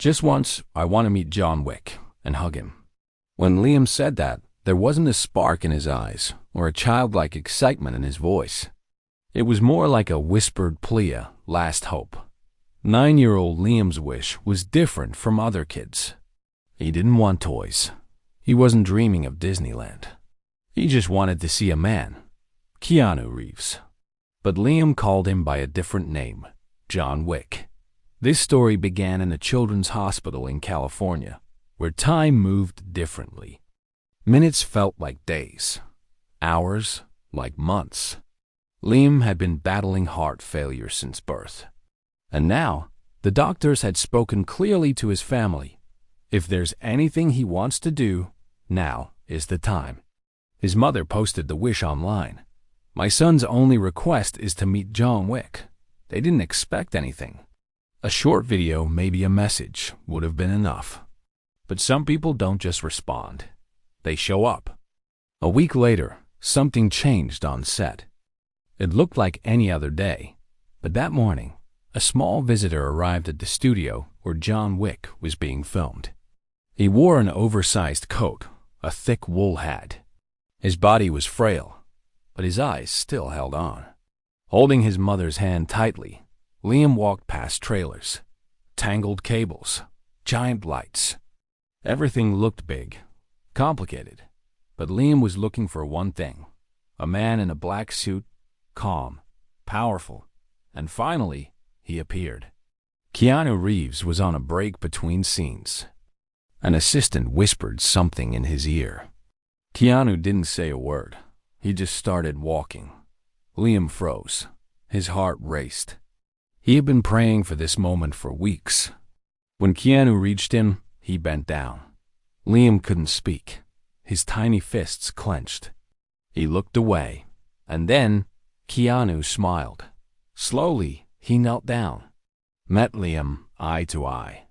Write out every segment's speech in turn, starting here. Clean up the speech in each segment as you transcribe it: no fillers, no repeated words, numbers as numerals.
Just once, I want to meet John Wick and hug him." When Liam said that, there wasn't a spark in his eyes or a childlike excitement in his voice. It was more like a whispered plea, a last hope. 9-year-old Liam's wish was different from other kids. He didn't want toys. He wasn't dreaming of Disneyland. He just wanted to see a man, Keanu Reeves. But Liam called him by a different name, John Wick. This story began in a children's hospital in California, where time moved differently. Minutes felt like days, hours like months. Liam had been battling heart failure since birth. And now, the doctors had spoken clearly to his family. If there's anything he wants to do, now is the time. His mother posted the wish online. "My son's only request is to meet John Wick." They didn't expect anything. A short video, maybe a message, would have been enough. But some people don't just respond. They show up. A week later, something changed on set. It looked like any other day, but that morning, a small visitor arrived at the studio where John Wick was being filmed. He wore an oversized coat, a thick wool hat. His body was frail, but his eyes still held on. Holding his mother's hand tightly, Liam walked past trailers, tangled cables, giant lights. Everything looked big, complicated, but Liam was looking for one thing: a man in a black suit, calm, powerful, and finally, he appeared. Keanu Reeves was on a break between scenes. An assistant whispered something in his ear. Keanu didn't say a word. He just started walking. Liam froze. His heart raced. He had been praying for this moment for weeks. When Keanu reached him, he bent down. Liam couldn't speak. His tiny fists clenched. He looked away, and then Keanu smiled. Slowly, he knelt down, met Liam eye to eye,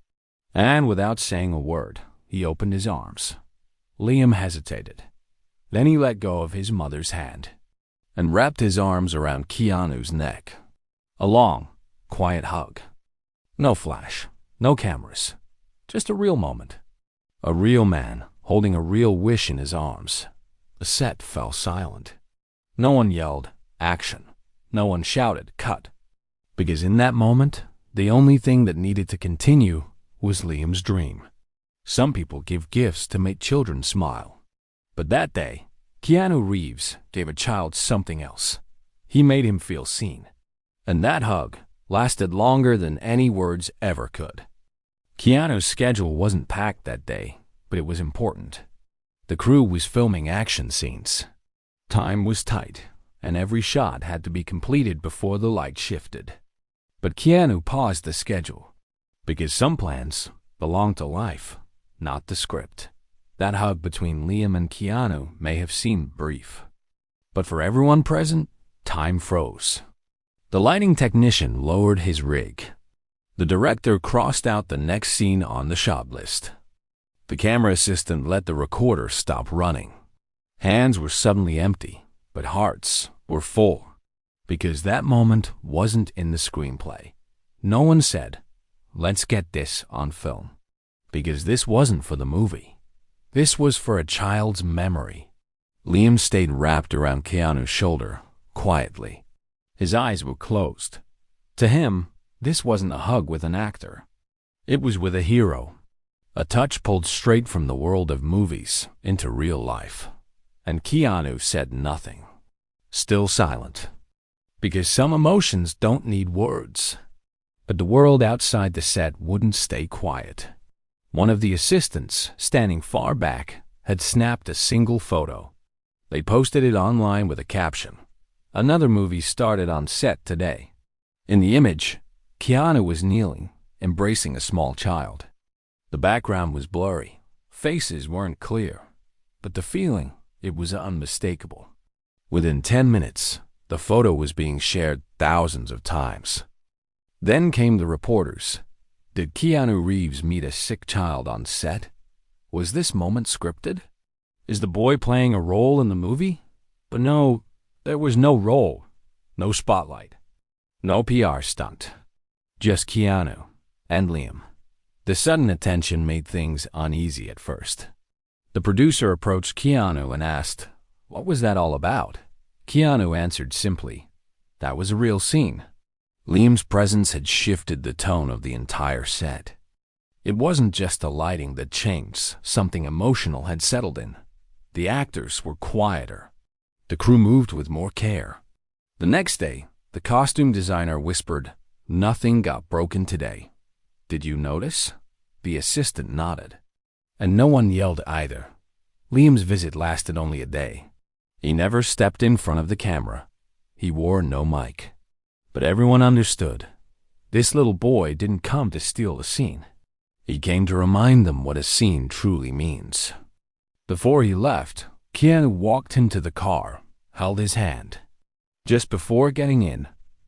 and without saying a word, he opened his arms. Liam hesitated. Then he let go of his mother's hand and wrapped his arms around Keanu's neck. A long, quiet hug. No flash, no cameras, just a real moment. A real man holding a real wish in his arms. The set fell silent. No one yelled, "Action." No one shouted, "Cut." Because in that moment, the only thing that needed to continue was Liam's dream. Some people give gifts to make children smile. But that day, Keanu Reeves gave a child something else. He made him feel seen. And that hug lasted longer than any words ever could. Keanu's schedule wasn't packed that day, but it was important. The crew was filming action scenes. Time was tight, and every shot had to be completed before the light shifted. But Keanu paused the schedule, because some plans belong to life, not the script. That hug between Liam and Keanu may have seemed brief, but for everyone present, time froze. The lighting technician lowered his rig. The director crossed out the next scene on the shot list. The camera assistant let the recorder stop running. Hands were suddenly empty, but hearts were full, because that moment wasn't in the screenplay. No one said, "Let's get this on film," because this wasn't for the movie. This was for a child's memory. Liam stayed wrapped around Keanu's shoulder, quietly. His eyes were closed. To him, this wasn't a hug with an actor. It was with a hero. A touch pulled straight from the world of movies into real life. And Keanu said nothing. Still silent. Because some emotions don't need words. But the world outside the set wouldn't stay quiet. One of the assistants, standing far back, had snapped a single photo. They posted it online with a caption. "Another movie started on set today." In the image, Keanu was kneeling, embracing a small child. The background was blurry. Faces weren't clear. But the feeling, it was unmistakable. Within 10 minutes, the photo was being shared thousands of times. Then came the reporters. Did Keanu Reeves meet a sick child on set? Was this moment scripted? Is the boy playing a role in the movie? But no, there was no role, no spotlight, no PR stunt. Just Keanu and Liam. The sudden attention made things uneasy at first. The producer approached Keanu and asked, "What was that all about?" Keanu answered simply, "That was a real scene." Liam's presence had shifted the tone of the entire set. It wasn't just the lighting that changed, something emotional had settled in. The actors were quieter. The crew moved with more care. The next day, the costume designer whispered, "Nothing got broken today. Did you notice?" The assistant nodded. And no one yelled either. Liam's visit lasted only a day. He never stepped in front of the camera. He wore no mic. But everyone understood. This little boy didn't come to steal the scene. He came to remind them what a scene truly means. Before he left, Keanu walked into the car, held his hand. Just before getting in,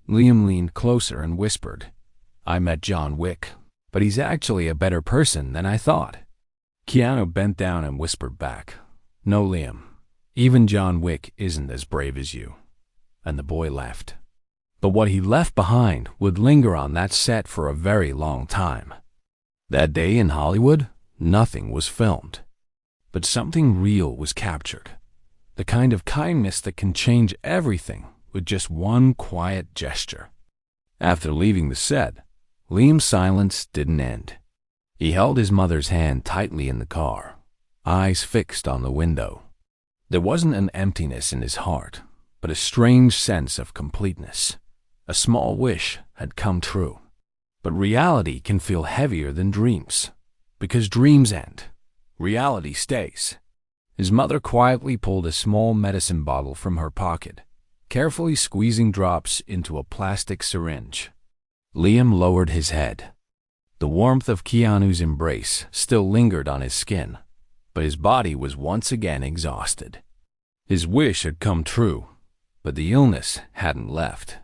Liam leaned closer and whispered, "I met John Wick, but he's actually a better person than I thought." Keanu bent down and whispered back, "No, Liam, even John Wick isn't as brave as you." And the boy left. But what he left behind would linger on that set for a very long time. That day in Hollywood, nothing was filmed. But something real was captured. The kind of kindness that can change everything with just one quiet gesture. After leaving the set, Liam's silence didn't end. He held his mother's hand tightly in the car, eyes fixed on the window. There wasn't an emptiness in his heart, but a strange sense of completeness. A small wish had come true. But reality can feel heavier than dreams, because dreams end. Reality stays. His mother quietly pulled a small medicine bottle from her pocket, carefully squeezing drops into a plastic syringe. Liam lowered his head. The warmth of Keanu's embrace still lingered on his skin, but his body was once again exhausted. His wish had come true, but the illness hadn't left.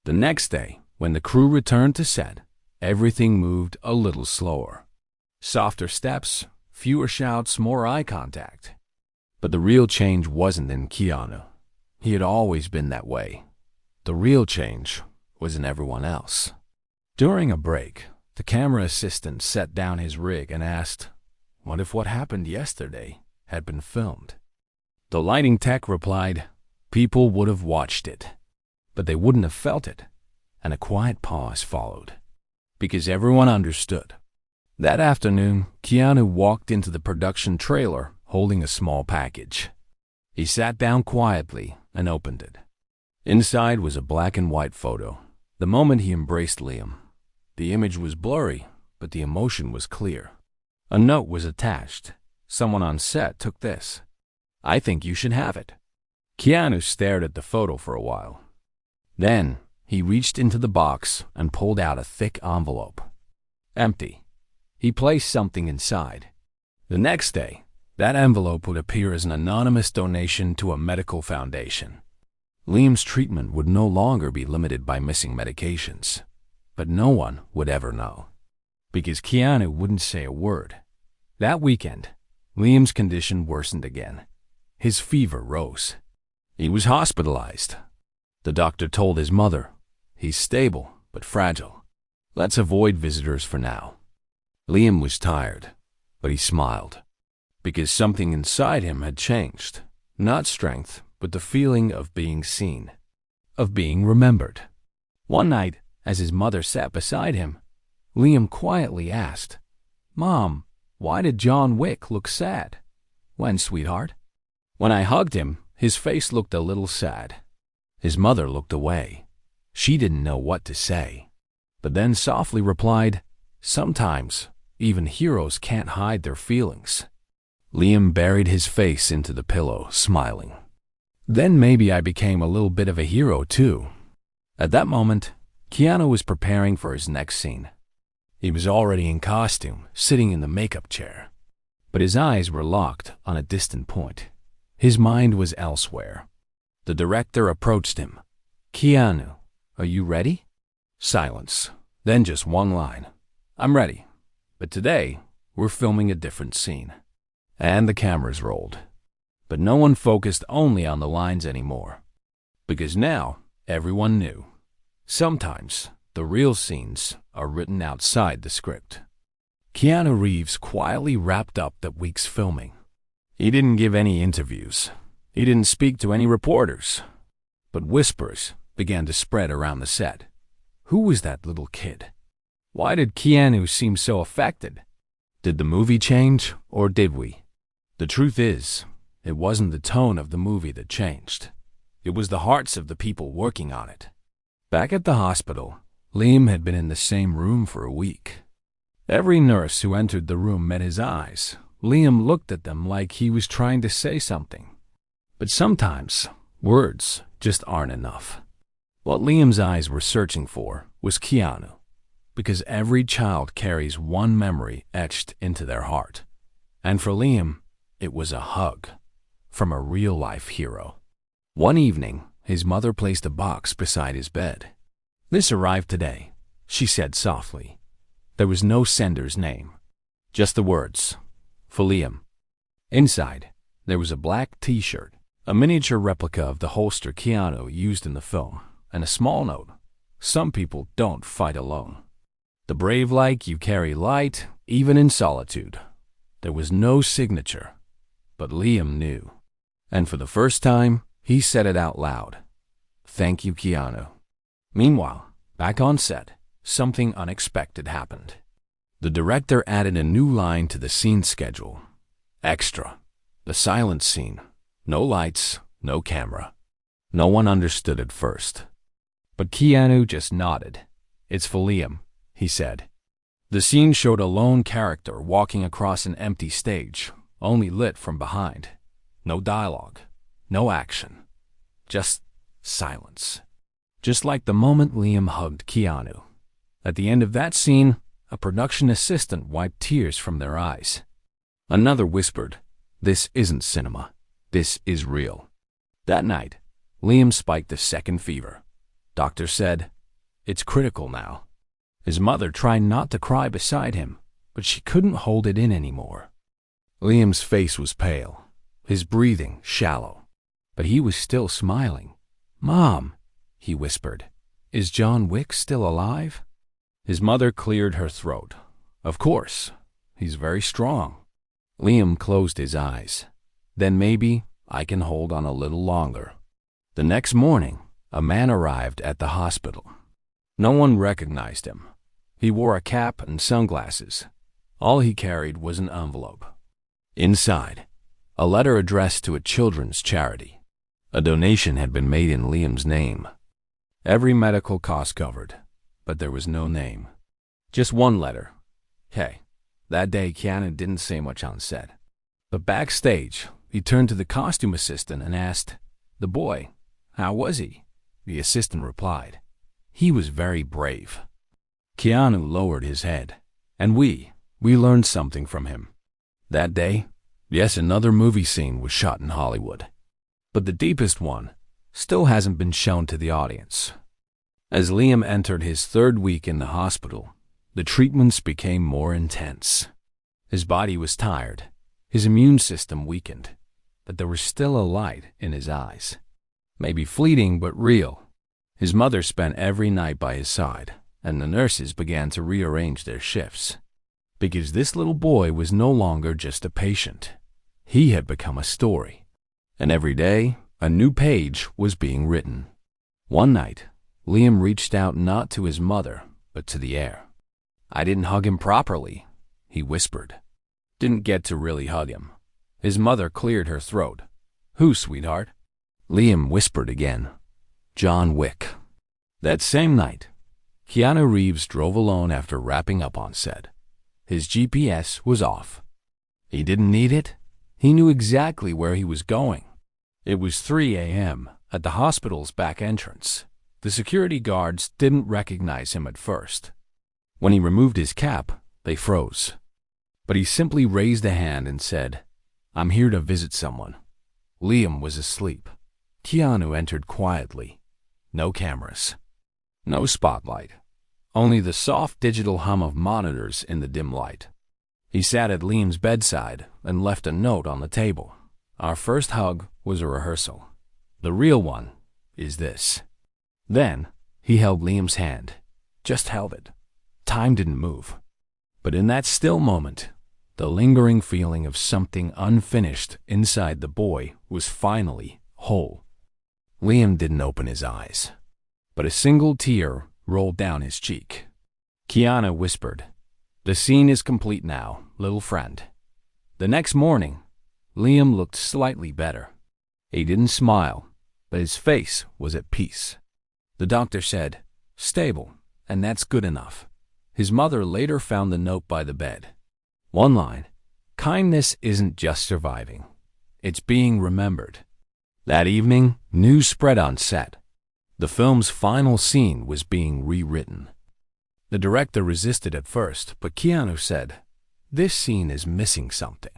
The next day, when the crew returned to set, everything moved a little slower. Softer steps, fewer shouts, more eye contact. But the real change wasn't in Keanu. He had always been that way. The real change was in everyone else. During a break, the camera assistant set down his rig and asked, "What if what happened yesterday had been filmed?" The lighting tech replied, "People would have watched it, but they wouldn't have felt it." And a quiet pause followed, because everyone understood. That afternoon, Keanu walked into the production trailer holding a small package. He sat down quietly and opened it. Inside was a black and white photo. The moment he embraced Liam, the image was blurry, but the emotion was clear. A note was attached. "Someone on set took this. I think you should have it." Keanu stared at the photo for a while. Then he reached into the box and pulled out a thick envelope. Empty. He placed something inside. The next day, that envelope would appear as an anonymous donation to a medical foundation. Liam's treatment would no longer be limited by missing medications, but no one would ever know, because Keanu wouldn't say a word. That weekend, Liam's condition worsened again. His fever rose. He was hospitalized. The doctor told his mother, "He's stable, but fragile. Let's avoid visitors for now." Liam was tired, but he smiled, because something inside him had changed. Not strength, but the feeling of being seen, of being remembered. One night, as his mother sat beside him, Liam quietly asked, "Mom, why did John Wick look sad?" "When, sweetheart?" "When I hugged him, his face looked a little sad." His mother looked away. She didn't know what to say, but then softly replied, "Sometimes, even heroes can't hide their feelings." Liam buried his face into the pillow, smiling. Then maybe I became a little bit of a hero too. At that moment, Keanu was preparing for his next scene. He was already in costume, sitting in the makeup chair, but his eyes were locked on a distant point. His mind was elsewhere. The director approached him. "Keanu, are you ready?" Silence. Then just one line. "I'm ready, but today we're filming a different scene." And the cameras rolled. But no one focused only on the lines anymore, because now everyone knew. Sometimes the real scenes are written outside the script. Keanu Reeves quietly wrapped up that week's filming. He didn't give any interviews. He didn't speak to any reporters. But whispers began to spread around the set. Who was that little kid? Why did Keanu seem so affected? Did the movie change, or did we? The truth is, it wasn't the tone of the movie that changed. It was the hearts of the people working on it. Back at the hospital, Liam had been in the same room for a week. Every nurse who entered the room met his eyes. Liam looked at them like he was trying to say something. But sometimes, words just aren't enough. What Liam's eyes were searching for was Keanu, because every child carries one memory etched into their heart. And for Liam, it was a hug from a real-life hero. One evening, his mother placed a box beside his bed. "This arrived today," she said softly. There was no sender's name, just the words, "For Liam." Inside, there was a black t-shirt, a miniature replica of the holster Keanu used in the film, and a small note, "Some people don't fight alone. The brave like you carry light, even in solitude." There was no signature, but Liam knew. And for the first time, he said it out loud. "Thank you, Keanu." Meanwhile, back on set, something unexpected happened. The director added a new line to the scene schedule. Extra. The silence scene. No lights, no camera. No one understood at first. But Keanu just nodded. "It's for Liam," he said. The scene showed a lone character walking across an empty stage, only lit from behind. No dialogue, no action, just silence. Just like the moment Liam hugged Keanu. At the end of that scene, a production assistant wiped tears from their eyes. Another whispered, "This isn't cinema. This is real." That night, Liam spiked a second fever. Doctor said, "It's critical now." His mother tried not to cry beside him, but she couldn't hold it in anymore. Liam's face was pale, his breathing shallow, but he was still smiling. "Mom," he whispered, "is John Wick still alive?" His mother cleared her throat. "Of course, he's very strong." Liam closed his eyes. "Then maybe I can hold on a little longer." The next morning, a man arrived at the hospital. No one recognized him. He wore a cap and sunglasses. All he carried was an envelope. Inside, a letter addressed to a children's charity. A donation had been made in Liam's name. Every medical cost covered, but there was no name. Just one letter. Hey, that day Keanu didn't say much on set. But backstage, he turned to the costume assistant and asked, "The boy, how was he?" The assistant replied, "He was very brave." Keanu lowered his head, and we learned something from him. That day, yes, another movie scene was shot in Hollywood. But the deepest one still hasn't been shown to the audience. As Liam entered his third week in the hospital, the treatments became more intense. His body was tired, his immune system weakened, but there was still a light in his eyes. Maybe fleeting, but real. His mother spent every night by his side, and the nurses began to rearrange their shifts. Because this little boy was no longer just a patient. He had become a story. And every day, a new page was being written. One night, Liam reached out not to his mother, but to the air. "I didn't hug him properly," he whispered. Didn't get to really hug him. His mother cleared her throat. "Who, sweetheart?" Liam whispered again. "John Wick." That same night, Keanu Reeves drove alone after wrapping up on set. His GPS was off. He didn't need it. He knew exactly where he was going. It was 3 a.m. at the hospital's back entrance. The security guards didn't recognize him at first. When he removed his cap, they froze. But he simply raised a hand and said, "I'm here to visit someone." Liam was asleep. Keanu entered quietly. No cameras. No spotlight. Only the soft digital hum of monitors in the dim light. He sat at Liam's bedside and left a note on the table. "Our first hug was a rehearsal. The real one is this." Then he held Liam's hand. Just held it. Time didn't move. But in that still moment, the lingering feeling of something unfinished inside the boy was finally whole. Liam didn't open his eyes, but a single tear rolled down his cheek. Keanu whispered, "The scene is complete now, little friend." The next morning, Liam looked slightly better. He didn't smile, but his face was at peace. The doctor said, "Stable, and that's good enough." His mother later found the note by the bed. One line, "Kindness isn't just surviving, it's being remembered." That evening, news spread on set. The film's final scene was being rewritten. The director resisted at first, but Keanu said, "This scene is missing something."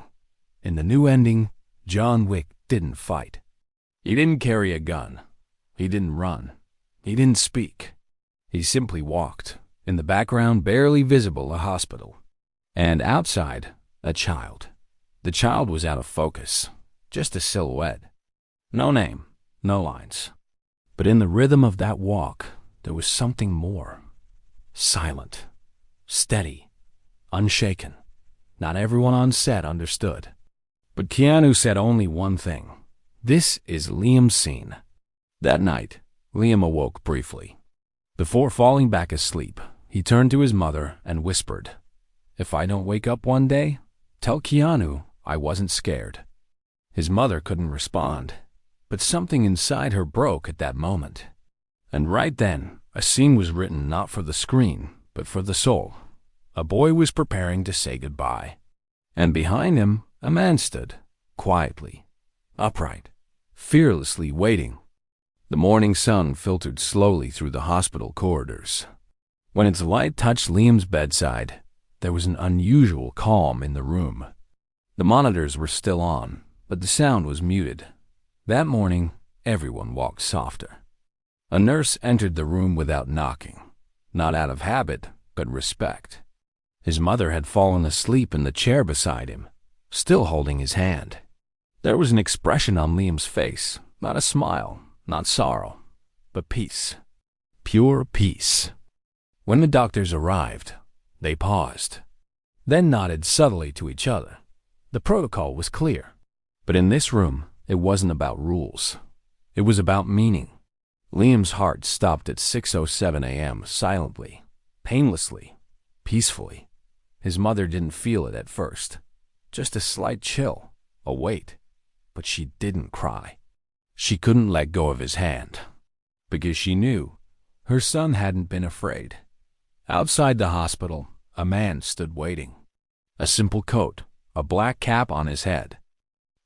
In the new ending, John Wick didn't fight. He didn't carry a gun. He didn't run. He didn't speak. He simply walked. In the background, barely visible, a hospital. And outside, a child. The child was out of focus, just a silhouette. No name, no lines. But in the rhythm of that walk, there was something more. Silent, steady, unshaken. Not everyone on set understood. But Keanu said only one thing. "This is Liam's scene." That night, Liam awoke briefly. Before falling back asleep, he turned to his mother and whispered, "If I don't wake up one day, tell Keanu I wasn't scared." His mother couldn't respond, but something inside her broke at that moment. And right then, a scene was written not for the screen, but for the soul. A boy was preparing to say goodbye. And behind him, a man stood, quietly, upright, fearlessly waiting. The morning sun filtered slowly through the hospital corridors. When its light touched Liam's bedside, there was an unusual calm in the room. The monitors were still on, but the sound was muted. That morning, everyone walked softer. A nurse entered the room without knocking, not out of habit, but respect. His mother had fallen asleep in the chair beside him, still holding his hand. There was an expression on Liam's face, not a smile, not sorrow, but peace. Pure peace. When the doctors arrived, they paused, then nodded subtly to each other. The protocol was clear. But in this room, it wasn't about rules. It was about meaning. Liam's heart stopped at 6:07 a.m. silently, painlessly, peacefully. His mother didn't feel it at first. Just a slight chill, a weight. But she didn't cry. She couldn't let go of his hand, because she knew her son hadn't been afraid. Outside the hospital, a man stood waiting. A simple coat, a black cap on his head.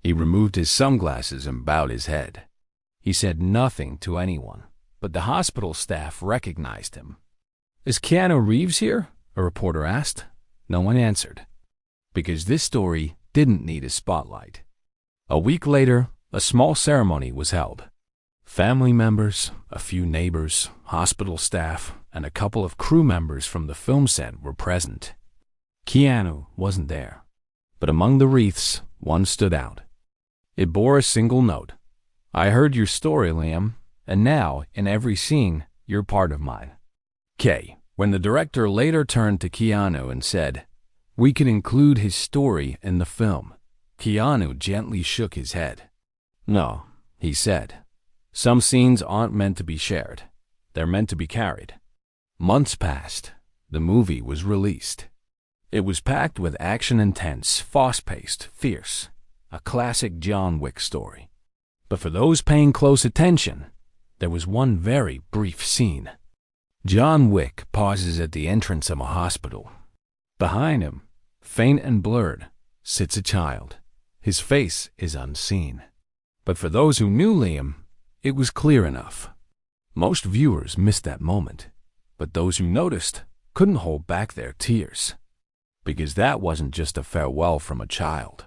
He removed his sunglasses and bowed his head. He said nothing to anyone, but the hospital staff recognized him. "Is Keanu Reeves here?" a reporter asked. No one answered, because this story didn't need a spotlight. A week later, a small ceremony was held. Family members, a few neighbors, hospital staff, and a couple of crew members from the film set were present. Keanu wasn't there, but among the wreaths, one stood out. It bore a single note. "I heard your story, Liam, and now, in every scene, you're part of mine." When the director later turned to Keanu and said, "We could include his story in the film," Keanu gently shook his head. "No," he said. "Some scenes aren't meant to be shared. They're meant to be carried." Months passed. The movie was released. It was packed with action intense, fast-paced, fierce. A classic John Wick story. But for those paying close attention, there was one very brief scene. John Wick pauses at the entrance of a hospital. Behind him, faint and blurred, sits a child. His face is unseen. But for those who knew Liam, it was clear enough. Most viewers missed that moment, but those who noticed couldn't hold back their tears. Because that wasn't just a farewell from a child.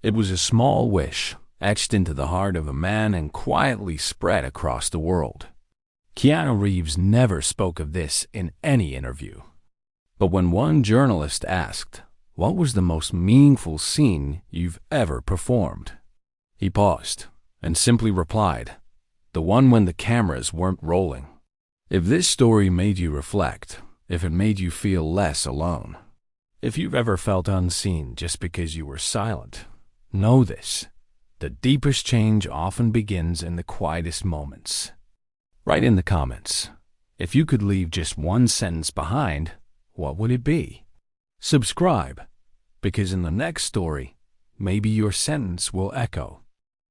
It was a small wish etched into the heart of a man and quietly spread across the world. Keanu Reeves never spoke of this in any interview. But when one journalist asked, "What was the most meaningful scene you've ever performed?" he paused and simply replied, "The one when the cameras weren't rolling." If this story made you reflect, if it made you feel less alone, If you've ever felt unseen just because you were silent, know this. The deepest change often begins in the quietest moments. Write in the comments. If you could leave just one sentence behind, what would it be? Subscribe, because in the next story, maybe your sentence will echo